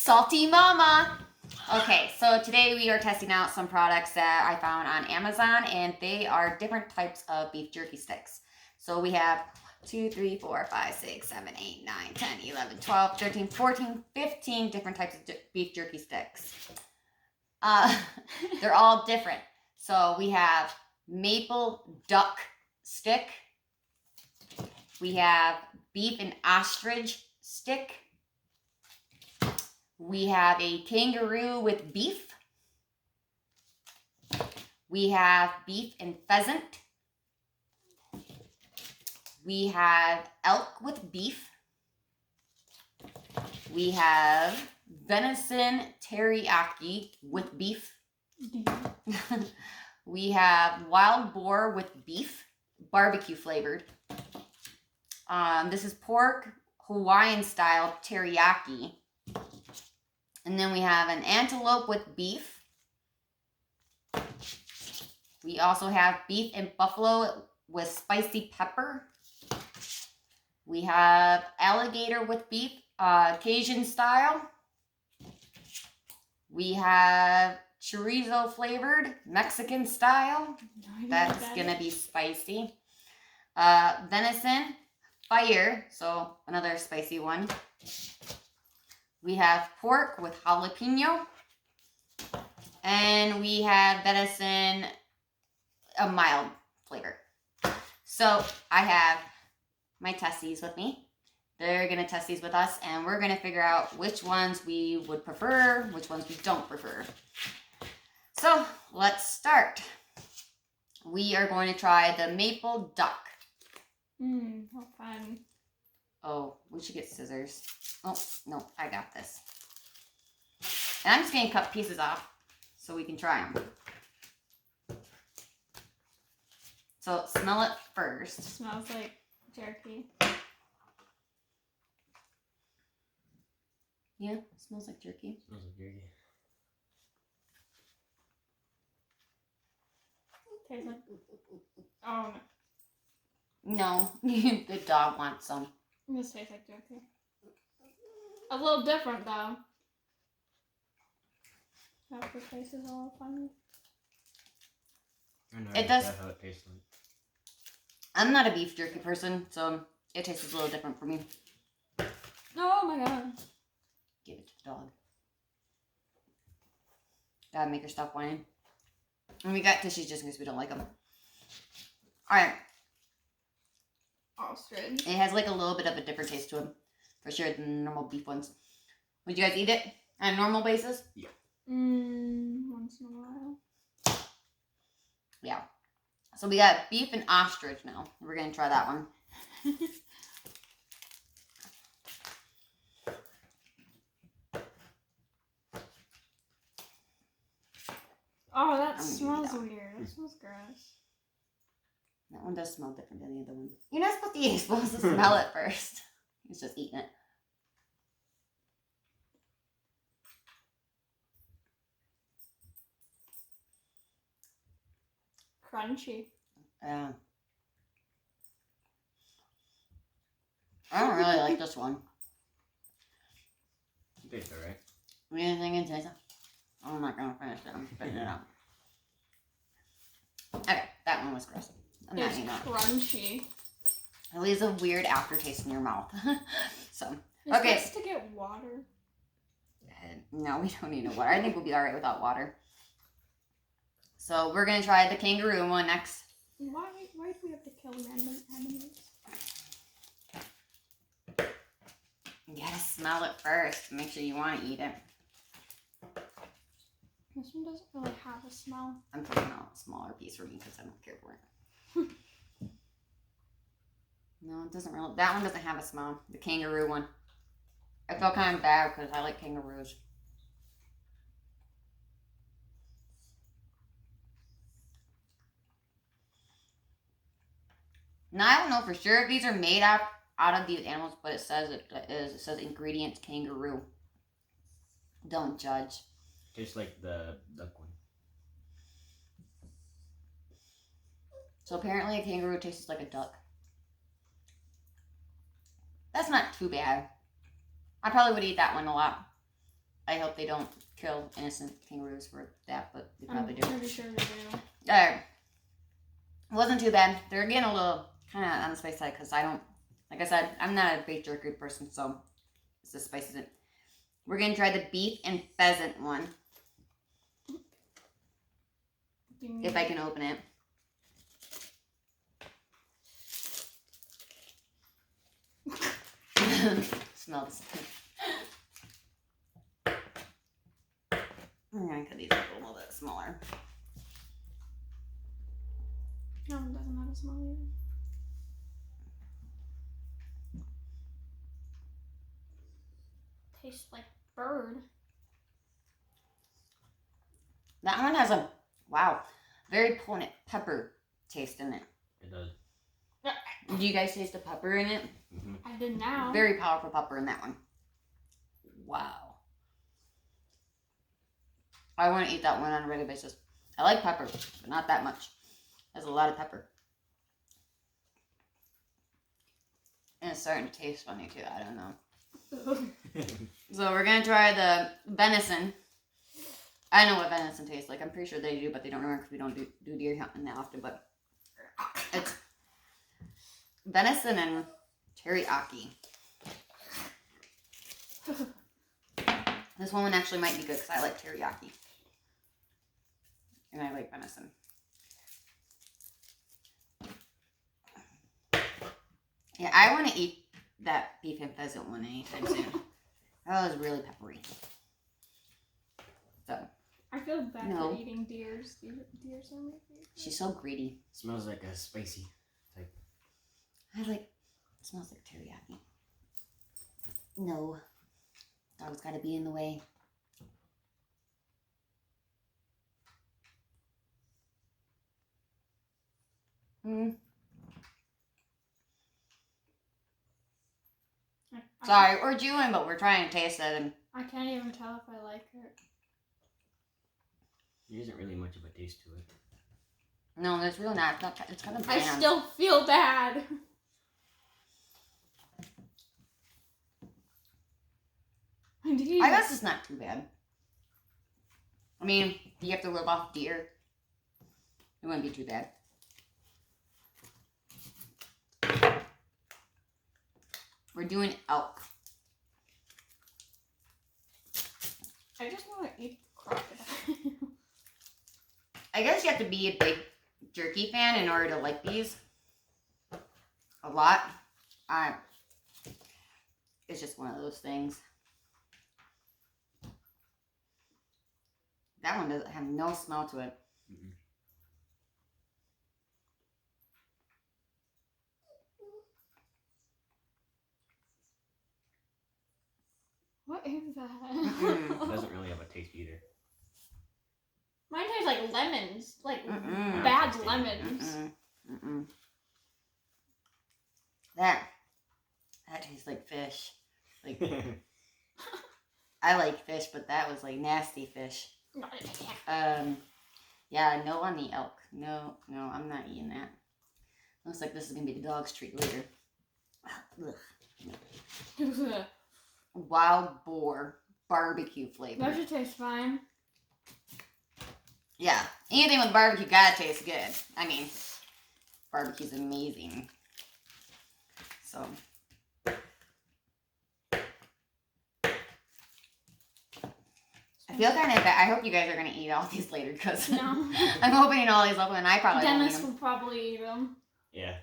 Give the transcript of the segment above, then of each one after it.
Salty Mama. Okay, so today we are testing out some products that I found on Amazon, and they are different types of beef jerky sticks. So we have 2, 3, 4, 5, 6, 7, 8, 9, 10, 11, 12, 13, 14, 15 different types of beef jerky sticks. They're all different. So we have maple duck stick. We have beef and ostrich stick. We have a kangaroo with beef. We have beef and pheasant. We have elk with beef. We have venison teriyaki with beef. We have wild boar with beef, barbecue flavored. This is pork Hawaiian style teriyaki. And then we have an antelope with beef. We also have beef and buffalo with spicy pepper. We have alligator with beef, Cajun style. We have chorizo flavored, Mexican style. That's gonna be spicy. Venison, fire, so another spicy one. We have pork with jalapeno. And we have venison, a mild flavor. So I have my testies with me. They're going to test these with us, and we're going to figure out which ones we would prefer, which ones we don't prefer. So let's start. We are going to try the maple duck. How fun. Oh, we should get scissors. Oh, no, I got this. And I'm just going to cut pieces off so we can try them. So smell it first. It smells like jerky. Yeah, it smells like jerky. Smells like jerky. Tastes like... Oh, No, the dog wants some. this tastes like jerky. A little different, though. Aftertaste is a little funny. I know It does. How it tastes like. I'm not a beef jerky person, so it tastes a little different for me. Oh my god. Give it to the dog. Gotta make her stop whining. And we got tissues just in case we don't like them. Alright. Ostrich. It has like a little bit of a different taste to them, for sure, than the normal beef ones. Would you guys eat it on a normal basis? Yeah. Once in a while. Yeah. So we got beef and ostrich now. We're gonna try that one. Oh, that smells weird. That smells gross. That one does smell different than the other one. You're not supposed to eat it. You're supposed to smell it first. He's just eating it. Crunchy. Yeah. I don't really like this one. It tastes alright. What do you think it tastes? I'm not gonna finish it. I'm spitting it out. Okay, that one was gross. I'm not It's eating that. crunchy. It leaves a weird aftertaste in your mouth. So, It's okay. best to get water. No, we don't need no water. I think we'll be alright without water. So we're gonna try the kangaroo one next. Why do we have to kill random animals? You gotta smell it first to make sure you want to eat it. This one doesn't really have a smell. I'm taking out a smaller piece for me because I don't care for it. No, it doesn't really. That one doesn't have a smell. The kangaroo one. I felt kind of bad because I like kangaroos. Now I don't know for sure if these are made out of these animals, but it says it is. It says ingredients kangaroo. Don't judge. Tastes like the duck one. So apparently a kangaroo tastes like a duck. That's not too bad. I probably would eat that one a lot. I hope they don't kill innocent kangaroos for that, but they probably I'm do. pretty sure they do. It wasn't too bad. They're getting a little kind of on the spicy side because I don't, like I said, I'm not a beef jerky person, so it's the spices it. We're gonna try the beef and pheasant one if I can open it. Smell this. I'm gonna cut these up a little bit smaller. No, it doesn't have a smell either. Tastes like bird. That one has a, wow, very poignant pepper taste in it. It does. Do you guys taste the pepper in it? Mm-hmm. I did now. Very powerful pepper in that one. Wow. I want to eat that one on a regular basis. I like pepper, but not that much. There's a lot of pepper. And it's starting to taste funny too. I don't know. So we're going to try the venison. I know what venison tastes like. I'm pretty sure they do, but they don't remember because we don't do deer hunting that often. But it's venison and teriyaki. This one actually might be good because I like teriyaki. And I like venison. Yeah, I want to eat that beef and pheasant one anytime soon. That was really peppery. So. I feel bad No. for eating deers. Deers are my favorite. She's so greedy. Smells like a spicy type. I like, it smells like teriyaki. No. Dog's gotta be in the way. Sorry, we're chewing, but we're trying to taste it. And I can't even tell if I like it. There isn't really much of a taste to it. no, there's really not. It's, not, it's kind of I bland. still feel bad. I guess it's not too bad. I mean, you have to live off deer. It wouldn't be too bad. We're doing elk. I just want to eat crocodile. I guess you have to be a big jerky fan in order to like these a lot. It's just one of those things. That one doesn't have no smell to it. Mm-hmm. What is that? Mm-mm. It doesn't really have a taste either. Mine tastes like lemons. Like Mm-mm. bad lemons. Mm-mm. That tastes like fish. Like I like fish, but that was like nasty fish. Yeah, no on the elk. No, I'm not eating that. Looks like this is gonna be the dog's treat later. Ugh. Wild boar barbecue flavor. That should taste fine. Yeah, anything with barbecue gotta taste good. I mean, barbecue's amazing. So. I feel kind of bad. I hope you guys are going to eat all these later because No. I'm opening all these up and I probably won't eat Dennis them. will probably eat them. Yeah.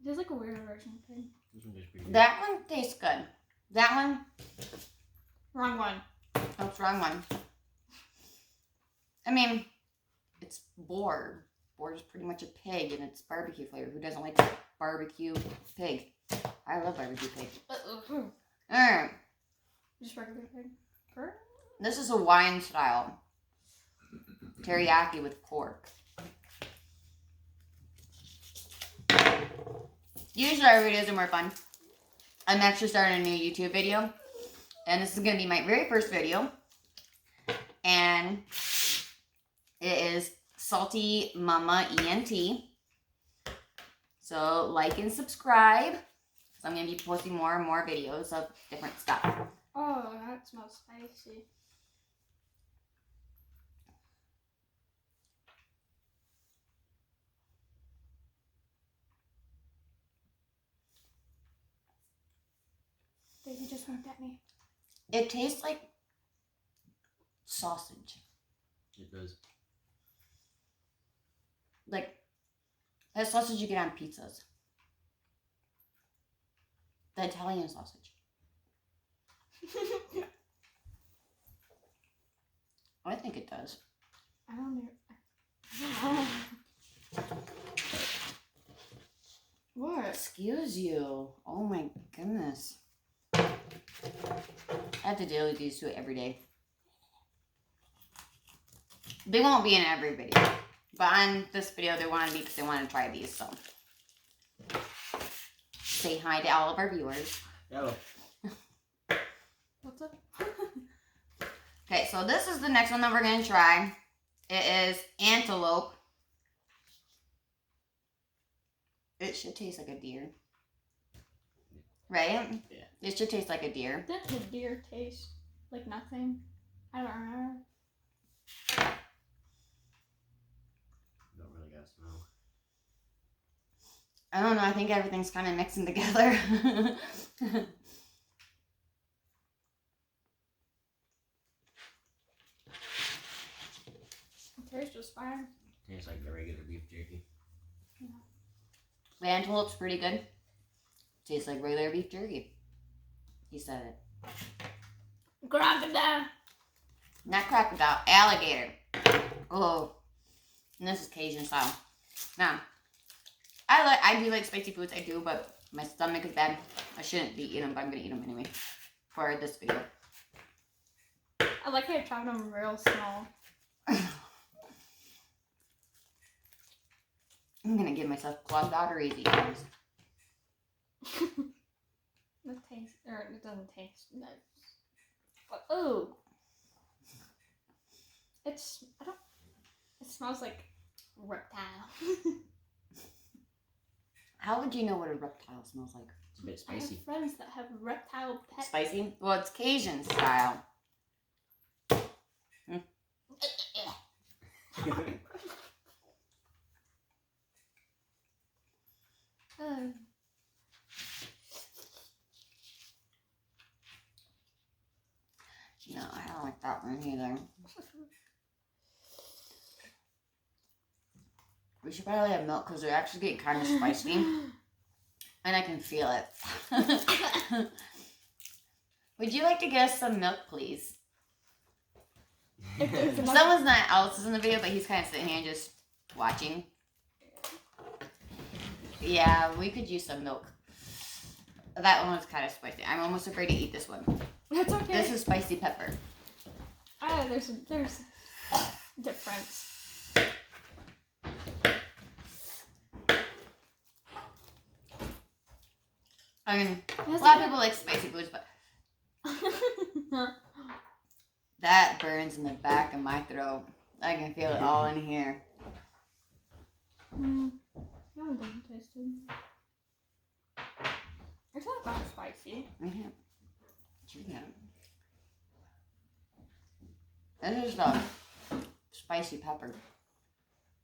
There's like a weird version of pig. This one tastes pretty good. That one tastes good. That one, Wrong one. that's the wrong one. I mean, it's boar. Boar is pretty much a pig and it's barbecue flavor. Who doesn't like barbecue pig? I love barbecue pig. Alright, Just regular pig. this is a wine style teriyaki with pork. Usually our videos are more fun. I'm actually starting a new YouTube video. And this is going to be my very first video. And it is Salty Mama ENT. So like and subscribe. Because I'm going to be posting more and more videos of different stuff. Oh, that smells spicy. Baby just winked at me. It tastes like sausage. It does. Like that sausage you get on pizzas. The Italian sausage. I think it does. I don't know. What? Excuse you. Oh my goodness. I have to deal with these two every day. They won't be in every video. But on this video, they want to be because they want to try these. So, say hi to all of our viewers. Hello. What's up? Okay, so this is the next one that we're going to try. It is antelope. It should taste like a deer. Right? Yeah. It should taste like a deer. Did the deer taste like nothing? I don't remember. Don't really got smell. I don't know. I think everything's kind of mixing together. It tastes just fine. Tastes like the regular beef jerky. The antelope's pretty good. Tastes like regular beef jerky. He said it. Crocodile. Not crocodile, alligator. Oh, and this is Cajun style. Now, I do like spicy foods. I do, but my stomach is bad. I shouldn't be eating them, but I'm gonna eat them anyway for this video. I like how you chopped them real small. I'm gonna give myself clogged arteries eatings. It tastes, or it doesn't taste nice. But, oh, it smells like reptile. How would you know what a reptile smells like? It's a bit I have spicy. friends that have reptile pets. Spicy? Well, it's Cajun style. No, I don't like that one either. We should probably have milk because they're actually getting kind of spicy. And I can feel it. Would you like to get us some milk, please? Someone's not else is in the video, but he's kind of sitting here and just watching. Yeah, we could use some milk. That one was kind of spicy. I'm almost afraid to eat this one. That's okay. This is spicy pepper. There's difference. I mean, a lot of people like spicy foods, but that burns in the back of my throat. I can feel it all in here. That one doesn't taste good. It's not that spicy. I can't chew that. This is the spicy pepper.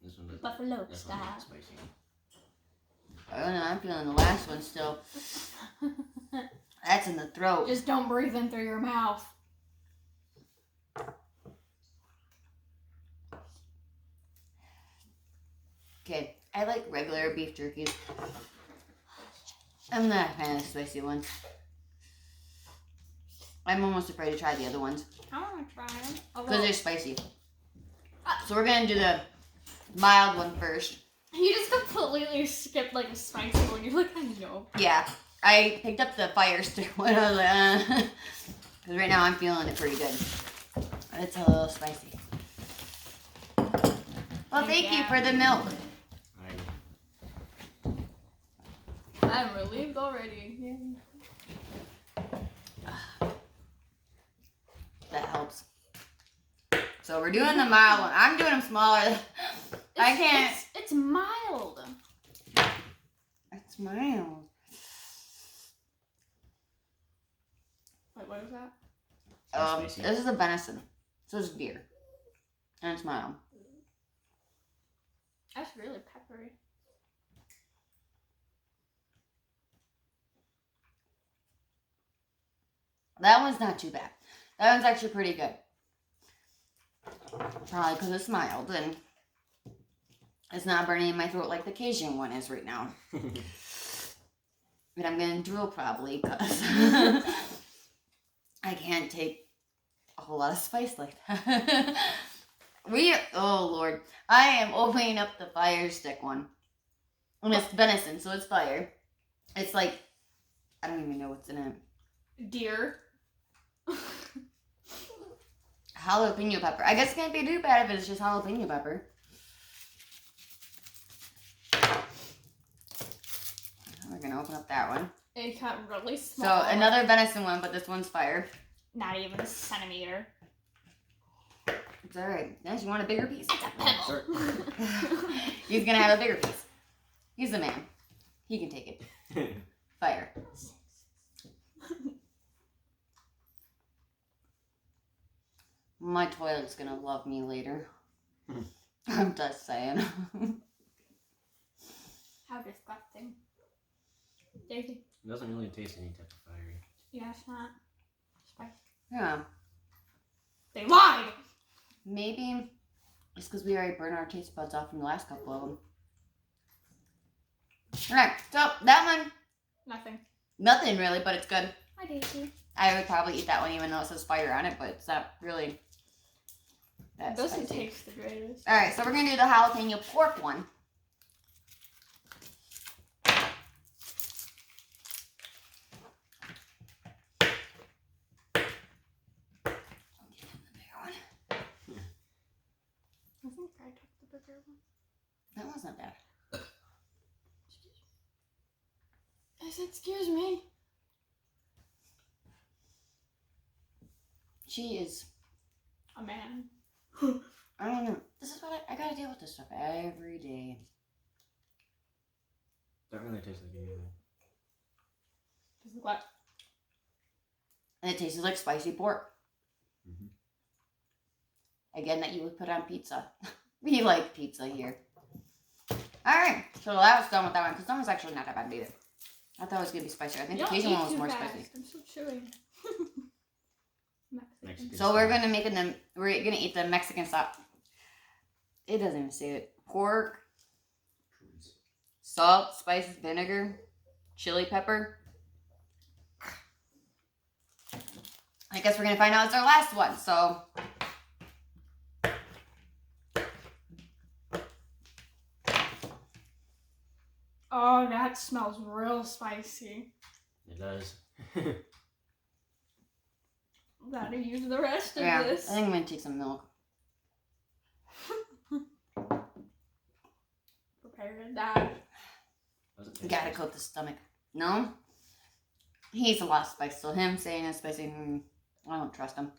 This one doesn't. Buffalo This one style. isn't spicy. I don't know, I'm feeling the last one still. That's in the throat. Just don't breathe in through your mouth. Okay, I like regular beef jerkies. I'm not a fan of spicy ones. I'm almost afraid to try the other ones I want to try them. because they're spicy. So we're gonna do the mild one first. You just completely skipped like a spicy one. You're like, I know. Yeah, I picked up the fire stick one. I was like, because right now I'm feeling it pretty good. It's a little spicy. Well, thank you for the milk. I'm relieved already. That helps. So we're doing the mild one. I'm doing them smaller. I can't. It's mild. It's mild. Wait, what is that? Spicy. This is a venison. So it's beer. And it's mild. That's really peppery. That one's not too bad. That one's actually pretty good. Probably because it's mild and it's not burning in my throat like the Cajun one is right now. But I'm going to drool probably because I can't take a whole lot of spice like that. Oh Lord. I am opening up the fire stick one. And it's venison, so it's fire. It's like, I don't even know what's in it. Deer. Jalapeno pepper. I guess it can't be too bad if it's just jalapeno pepper. We're going to open up that one. It got really small. So another venison one, but this one's fire. Not even a centimeter. It's alright. Yes, you want a bigger piece? Sir. He's gonna have a bigger piece. He's the man. He can take it. Fire. My toilet's gonna love me later. I'm just saying. How disgusting. Daisy. It doesn't really taste any type of fiery. Yeah, it's not spicy. Yeah. They lied! Maybe it's because we already burned our taste buds off from the last couple of them. Alright, so that one, Nothing. nothing really, but it's good. Hi, Daisy. I would probably eat that one even though it says fire on it, but it's not really that It doesn't spicy. taste the greatest. Alright, so we're going to do the jalapeno pork one. I think I took the bigger one. That one's not bad. I said, excuse me. She is, A man. I don't know. This is what I gotta deal with this stuff every day. Don't really taste like anything. This is what? And it tastes like spicy pork. Mm-hmm. Again, that you would put on pizza. We like pizza here. Alright, so that was done with that one, because that one's actually not that bad either. I thought it was gonna be spicier. I think the Cajun one was more spicy. I'm still chewing. Mexican So we're gonna make them. We're gonna eat the Mexican style. It doesn't even say it. Pork, salt, spices, vinegar, chili pepper. I guess we're gonna find out it's our last one. So Oh, that smells real spicy. It does. Gotta use the rest of yeah, this. I think I'm gonna take some milk. Prepare to die. Doesn't You taste gotta spicy. coat the stomach. No, he eats a lot of spice. So him saying it's spicy, I don't trust him.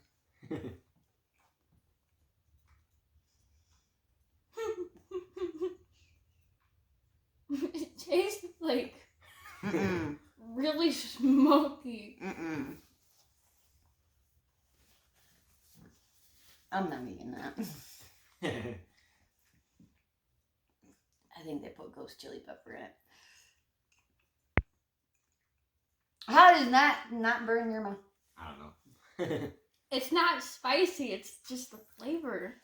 It tastes like Mm-mm. really smoky. Mm-mm. I'm not eating that. I think they put ghost chili pepper in it. How does that not burn your mouth? I don't know. It's not spicy, it's just the flavor.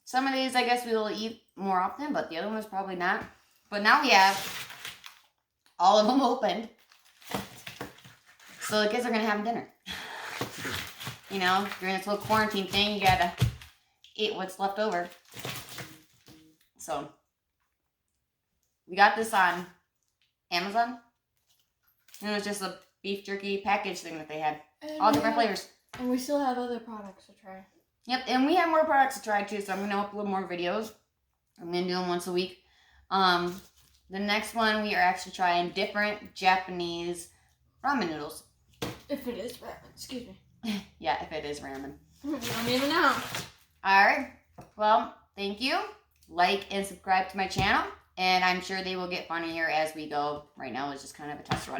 Some of these I guess we will eat more often, but the other ones probably not. But now we have all of them opened. So the kids are going to have dinner. You know, during this whole quarantine thing, you gotta eat what's left over. So, we got this on Amazon. And it was just a beef jerky package thing that they had. All different flavors. And we still have other products to try. Yep, and we have more products to try too, so I'm going to upload more videos. I'm going to do them once a week. The next one, we are actually trying different Japanese ramen noodles. If it is ramen, excuse me. Yeah, if it is ramen. I don't even know. Alright, well, thank you. Like and subscribe to my channel. And I'm sure they will get funnier as we go. Right now it's just kind of a test run.